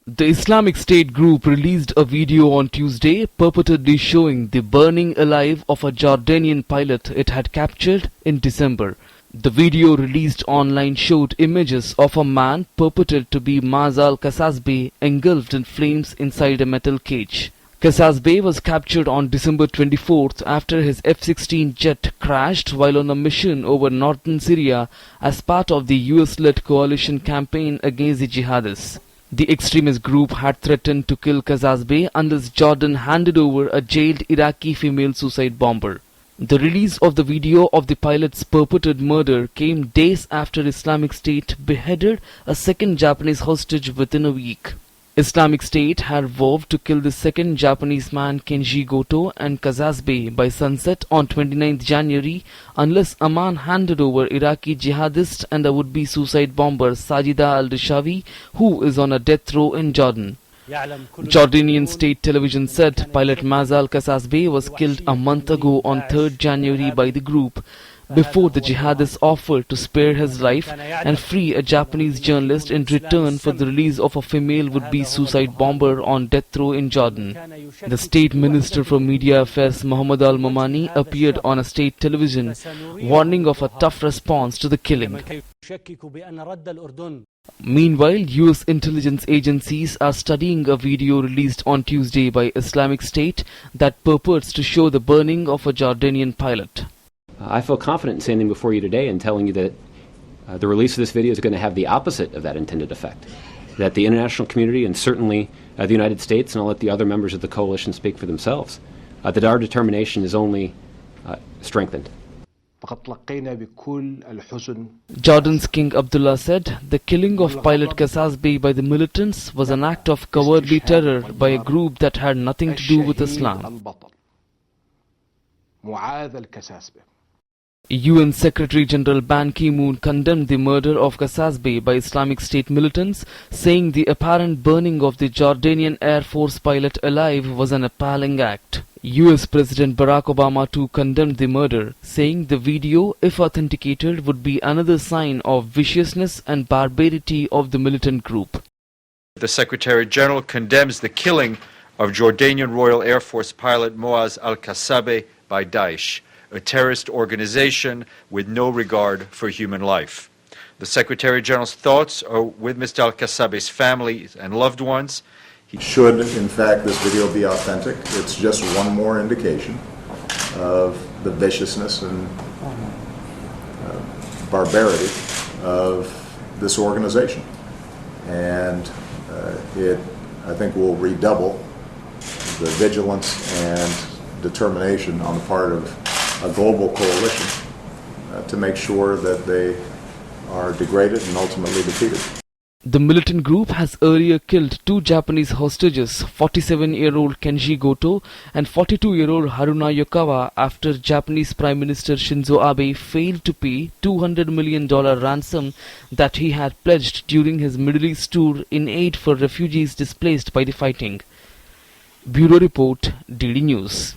The Islamic State group released a video on Tuesday purportedly showing the burning alive of a Jordanian pilot it had captured in December. The video released online showed images of a man purported to be Moaz al-Kasasbeh engulfed in flames inside a metal cage. Kasasbeh was captured on December 24th after his F-16 jet crashed while on a mission over northern Syria as part of the US-led coalition campaign against the jihadists. The extremist group had threatened to kill Kasasbeh unless Jordan handed over a jailed Iraqi female suicide bomber. The release of the video of the pilot's purported murder came days after Islamic State beheaded a second Japanese hostage within a week. Islamic State had vowed to kill the second Japanese man Kenji Goto and Kasasbeh by sunset on 29th January unless Amman handed over Iraqi jihadist and a would-be suicide bomber Sajida al-Rishawi, who is on a death row in Jordan. Jordanian state television said pilot Moaz al-Kasasbeh was killed a month ago on 3rd January by the group, before the jihadists offered to spare his life and free a Japanese journalist in return for the release of a female would-be suicide bomber on death row in Jordan. The state minister for media affairs Mohammed al-Momani appeared on a state television warning of a tough response to the killing. Meanwhile, US intelligence agencies are studying a video released on Tuesday by Islamic State that purports to show the burning of a Jordanian pilot. I feel confident in standing before you today and telling you that the release of this video is going to have the opposite of that intended effect. That the international community and certainly the United States, and I'll let the other members of the coalition speak for themselves, that our determination is only strengthened. Jordan's King Abdullah said the killing of pilot Kasasbeh by the militants was an act of cowardly terror by a group that had nothing to do with Islam. UN Secretary General Ban Ki-moon condemned the murder of Kasasbeh by Islamic State militants, saying the apparent burning of the Jordanian Air Force pilot alive was an appalling act. US President Barack Obama too condemned the murder, saying the video, if authenticated, would be another sign of viciousness and barbarity of the militant group. The Secretary General condemns the killing of Jordanian Royal Air Force pilot Moaz al-Kasasbeh by Daesh, a terrorist organization with no regard for human life. The Secretary General's thoughts are with Mr. al-Kasasbeh's family and loved ones. Should, in fact, this video be authentic, it's just one more indication of the viciousness and barbarity of this organization. And it, I think, will redouble the vigilance and determination on the part of a global coalition to make sure that they are degraded and ultimately defeated. The militant group has earlier killed two Japanese hostages, 47-year-old Kenji Goto and 42-year-old Haruna Yokawa, after Japanese Prime Minister Shinzo Abe failed to pay $200 million ransom that he had pledged during his Middle East tour in aid for refugees displaced by the fighting. Bureau Report, DD News.